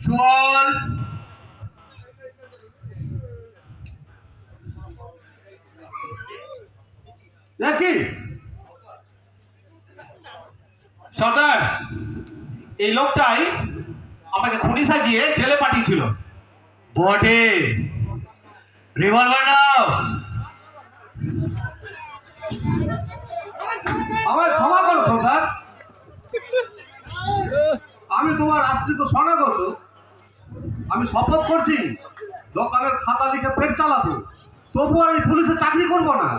চল। কি সর্দার, এই লোকটাই আমাকে খুনি সাজিয়ে জেলে পাঠিয়েছিল। বটে, রিভলভার নাও। আমার ক্ষমা করো সর্দার, আমি তোমার আশ্রিত শরণাগত। আমি শপথ করছি দোকানের খাতা লিখে পেট চালাবো, তবু আমি পুলিশে চাকরি করব না।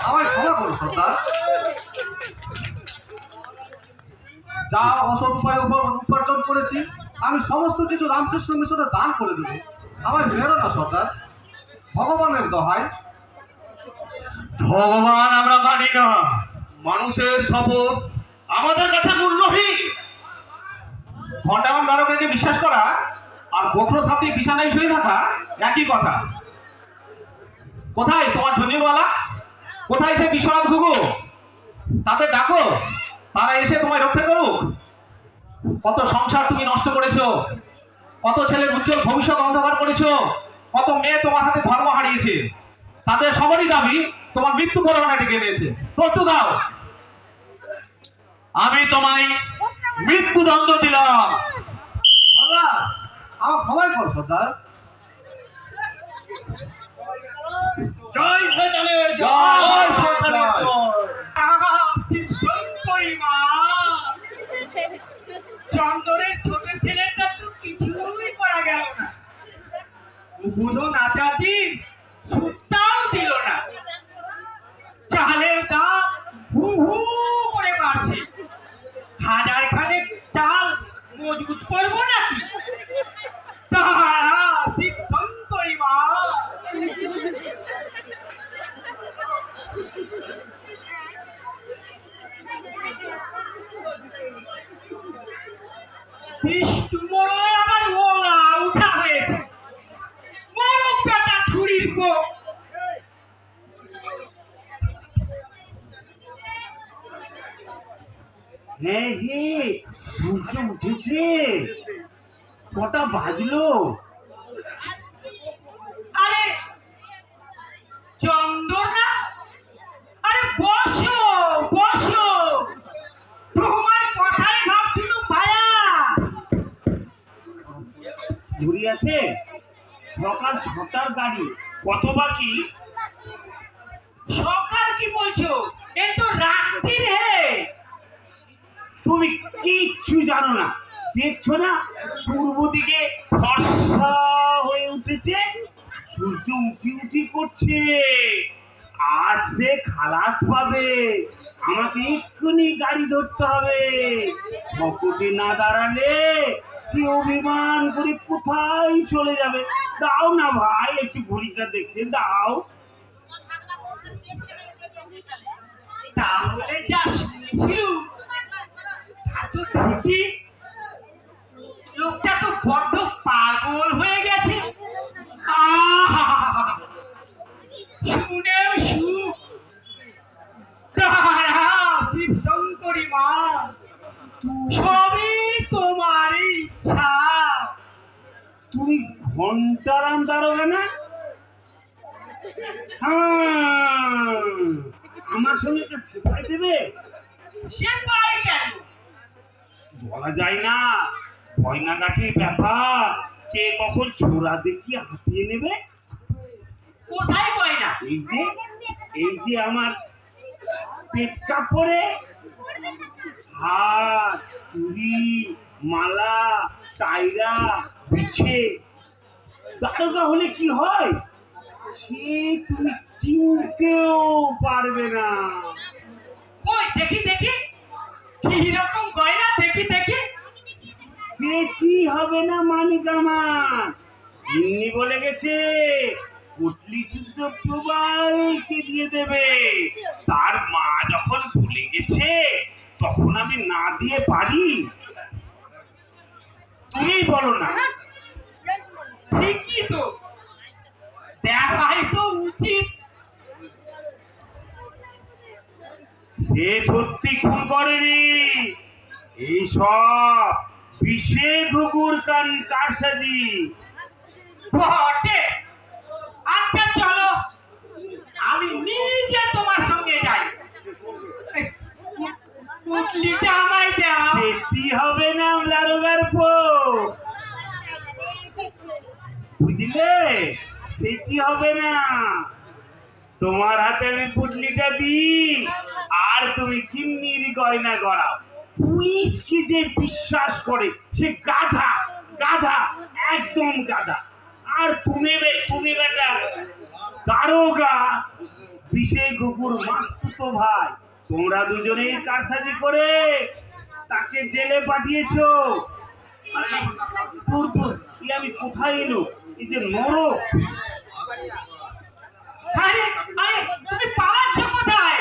আমায় ক্ষমা করো সর্দার। যা অসৎ উপায় উপার্জন করেছি আমি সমস্ত কিছু রামকৃষ্ণ মিশনে দান করে দেব। আমায় মেরো না সর্দার, ভগবানের দোহাই। ভগবান আমরা মানি না, মানুষের শপথ আমাদের কাছে মূল্যহীন। ঘন্টামান দ্বারকাকে বিশ্বাস করা আর গোখরো সাপটি বিছানায় শুয়ে থাকা একই কথা। কোথায় তোমার ঝঞ্ঝুরওয়ালা? কোথায় সে বিশ্বনাথ ঘুঘু? তাদের ডাকো, তারা এসে তোমায় রক্ষা করুক। কত সংসার তুমি নষ্ট করেছো, কত ছেলের উজ্জ্বল ভবিষ্যৎ অন্ধকার করেছো, কত মেয়ে তোমার হাতে ধর্ম হারিয়েছে। তাদের সবারই দাবি তোমার মৃত্যু করোনা ডেকে নিয়েছে। প্রস্তুত দাও। আমি তোমায় মৃত্যুদণ্ড দিলাম। সর্দার, আমার ক্ষমাই কর সর্দার। জয় শয়তানের জয় শয়তানের জয়। চন্দনের ছোট ছেলেটা তো কিছুই করা গেল না। বুনো নাচাটি সুটটাও দিল না। চালের দাম হু হু করে বাড়ছে। হাজার খানেক চাল মজুত করবো নাকি? তারা শিবশঙ্করী মা। বিষ্ণু মোড়ল আবার ওলা উঠা হয়েছে। মোরগ বেটা ছুরির কো। হ্যাঁ হে, সূর্য উঠেছে। কটা বাজলো? আরে চন্দর না? আরে বসো বসো, তোমার কথাই ভাবছিলুম ভায়া। ঘুরি আছে, সকাল 6টার গাড়ি। কত বাকি? সকাল কি বলছো? এ তো রাত্রি রে। তুমি কিচ্ছু জানো না। দেখছো না পূর্ব দিকে ফর্সা হয়ে উঠেছে, সূর্য উঠি উঠি করছে। আজ সে খালাস পাবে। আমাকে এক্ষুনি গাড়ি ধরতে হবে। ভকটে না দাঁড়ালে সে অভিমান করে কোথায় চলে যাবে। দাও না ভাই, একটু ঘড়িটা দেখে দাও। তাহলে যা শুনেছিলুম তা তো ঠিকই। লোকটা তো বড্ড পাগল হয়ে গেছে। আহা! শুনেও সুখ। তারা শিবশঙ্করী মা, সবই তোমার ইচ্ছা। তুমি ঘন্টারাম দাঁড়াবে না? হ্যাঁ, আমার সঙ্গে একটা সেপাই দেবে। সে পায় কেন? বলা যায় না, গয়নাগাটির ব্যাপার। কে কখন ছোড়া দেখিয়ে হাতিয়ে নেবে। কোথায় গয়না? এই যে আমার পেট কাপড়ে হাত, চুড়ি, মালা, টাইরা, বিছে। দারোগা হলে কি হয় সে তুমি চিনতেও পারবে না। ওই দেখি দেখি, কি রকম গয়না? দেখি দেখি। সেটি হবে না মানিক আমার। এমনি বলে গেছে পুটলি শুদ্ধ প্রবালকে দিয়ে দেবে। তার মা যখন ভুলে গেছে তখন আমি না দিয়ে পারি? তুমি বলো না। ঠিকই তো, দেখাই তো উচিত। সে সত্যি খুন করেনি। এই সব বিষে ঘুঘুর কারসাজি। বটে। আচ্ছা চলো, আমি নিজে তোমার সঙ্গে যাই। এই পুটলিটা আমায় দাও। সেটি হবে না দারোগার পো, বুঝলে? সেটি হবে না। তোমার হাতে আমি পুটলিটা দিই, আর তুমি কিন্নির গয়না গড়াও। পুলিশকে যে বিশ্বাস করে সে গাধা, গাধা, একদম গাধা। আর তুমি বেটা দারোগা, বিষে কুকুর মাস্তুতো ভাই। তোমরা দুজনেই কারসাজি করে তাকে জেলে পাঠিয়েছো। আরে, দূর দূর, আমি কোথায় এলো? এই যে নরক। আরে আরে তুমি পালাচ্ছ কোথায়?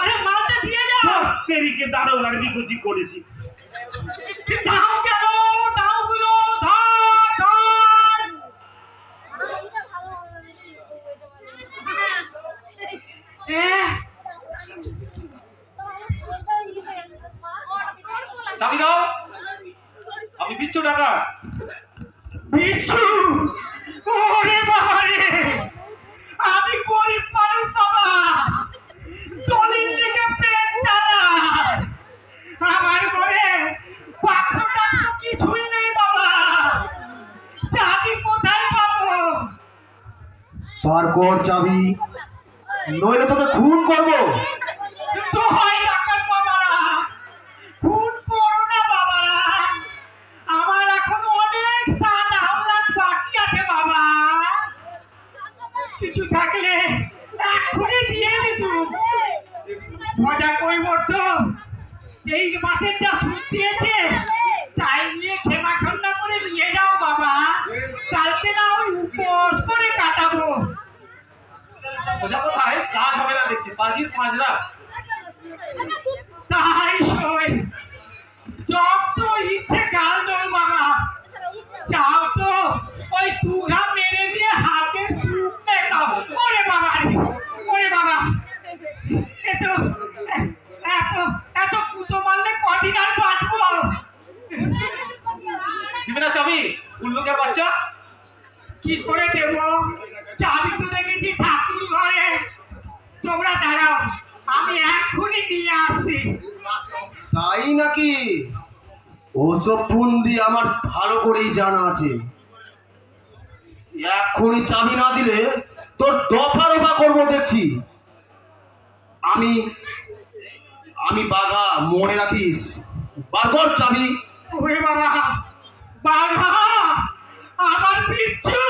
আরে মালটা দিয়ে যাও। তেরিকে দারোগার নিকুচি করেছি। দাও গেল, দাও গুলো, ধর ধর। চাবি দাও। আমি বিচ্ছু টাকা। বিচ্ছু, ওরে বাবা রে, আমি গরিব মানুষ বাবা, দলিল লিখে পেট চালাই। আমার ঘরে পাত্র টাত্র কিছুই নেই বাবা, চাবি কোথায় পাবো? বার কর চাবি, নইলে তোকে খুন করবো। দোহাই রাখার বাবারা, খুন করো না বাবারা, আমার এখনো অনেক সাত হামলাত বাকি আছে বাবা। কিছু থাকলে এক্ষুনি দিয়ে দিতুম। মজা কইব তো, এই মাসের যা সুদ দিয়েছে তাই নিয়ে ক্ষমা খন্না করে নিয়ে যাও বাবা, কালকে না ওই উপোস করে কাটাবো। সোজা কোথায় কাজ হবে না দেখছি, বাজির পাঁচরা। তাই সই, যত ইচ্ছে কাল দেবো বাবা। চাও তো ওই তুঘা মেরে দিয়ে হাতে সুপ মেটাও। ওরে বাবা রে, ওরে বাবা, এত এত এত কুতো মারলে কদিন আর বাঁচবো? দিবি না চাবি উল্লুকের বাচ্চা? কি করে দেবো? চাবি তো দেখেছি ঠাকুর ঘরে। তোমরা দাঁড়াও, আমি এক্ষুনি নিয়ে আসছি। তাই নাকি? ওসব পুন্দি আমার ভালো করেই জানা আছে। এক্ষুনি চাবি না দিলে তোর দফা রফা করবো দেখছি। আমি আমি বাঘা, মনে রাখিস। বার কর চাবি। ওরে বাবা, বাবা, আমার বিচ্ছু,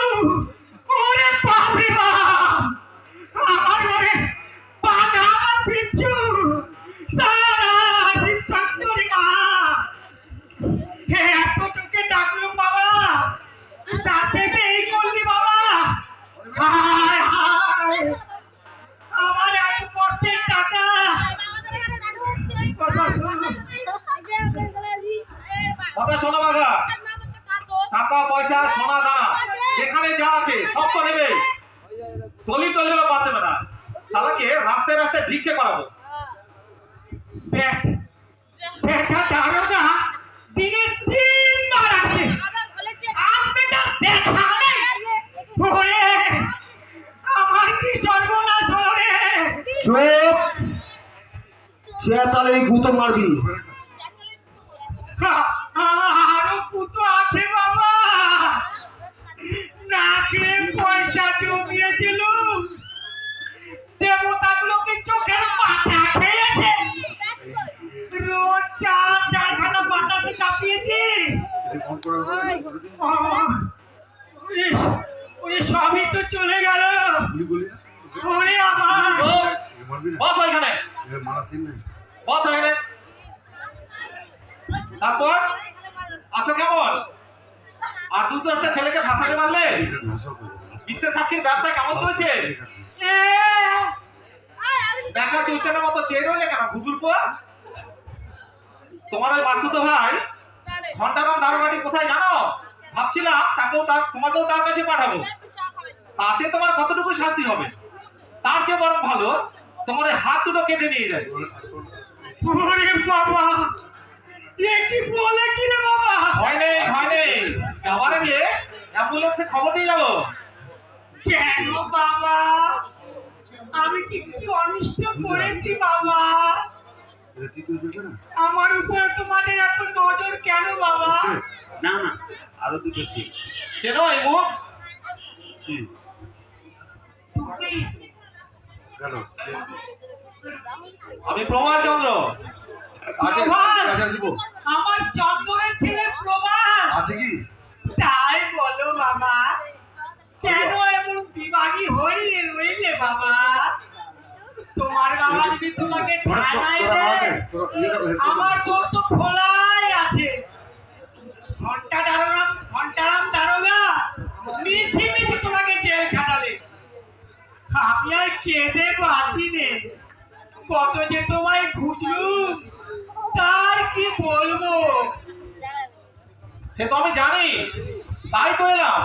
ওরে বাপরে বাপ, আমার ঘরে বাঘা, আমার বিচ্ছু, তারা চন্দরি মা। হে এত তোকে ডাকলো বাবা, তাতে যে এই করলি বাবা। হায় হায়, আমার এত কষ্টের টাকা। কথা শোনো বাঘা, টাকা পয়সা সোনা দানা যেখানে যা আছে সব তো নেবে। দলিল টলিলও বাদ দেবে না। শালাকে রাস্তায় রাস্তায় ভিক্ষে করাবো। দেখা দারোগা দিনে 3 বার আসে, আসবে না দেখালে ওরে, আমার কি সর্বনাশ হলো রে। চুপ, চেঁচালেই গুঁতো মারবি। আরো কুতো আছে বাবা, নাকে পয়সা জমিয়েছিল, দেবতাগুলোকে চোখের পাতা খেয়েছে, রোজ 4-4খানা বাটাতে চাপিয়েছে। ওরে সবই তো চলে গেল। ওরে আমার, বস ওইখানে, বস ওইখানে। তারপর আছো কেমন? আর 2-4টা ছেলেকে ভাসাতে পারলে? মিথ্যে সাক্ষীর ব্যবসা কেমন চলছে? দেখা চৈতন্যের মতো চেয়ে রইলে কেন গুদুর পোয়া? তোমার ওই বাচ্চুতো ভাই ঘন্টারাম দারোগাটি কোথায় জানো? ভাবছিলাম তোমাকেও তার কাছে পাঠাবো। তাতে তোমার কতটুকু শাস্তি হবে? তার চেয়ে বরং ভালো তোমার ওই হাত দুটো কেটে নিয়ে যায়। ওরে বাবা, এ কি বলে কি রে বাবা? ভয় নেই ভয় নেই, যাওয়ার আগে অ্যাম্বুলেন্সে খবর দিয়ে যাবো। কেন বাবা? আমি কি কি অনিষ্ট করেছি বাবা? আমার উপরে তোমাদের এত নজর কেন বাবা? না না, আরো দুটো সিট। চেনো এই মুখ? তুমি আমি প্রভাত চন্দ্র। প্রভাত, আমার চন্দনের ছেলে প্রভাত। আছে কি? তাই বলো বাবা, কেন এমন বিভাগী হইলে রইলে বাবা? তোমার বাবা যদি তোমাকে থানায় দেয়, আমার দোর তো খোলাই আছে। ঘন্টারাম দারোগা মিছি মিছি তোমাকে জেল খাটালে। আমি আর কেঁদে বাঁচি নে। কত যে তোমায় খুঁজলুম, তার কি বলবো? সে তো আমি জানি, তাই তো এলাম।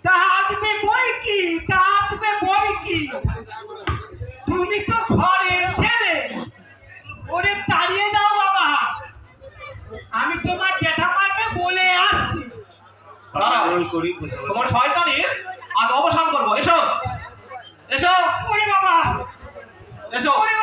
তাঁতবে বই কি, তাঁতবে বই কি? তুমি তো ঘরের ছেলে, ওরে তাড়িয়ে দাও বাবা। আমি তোমার জ্যাঠামাকে বলে আসছি। দাঁড়াও, তোমার শয়তানির আজ অবসান করবো। এসো এসো ওরে বাবা, এসো। ওরে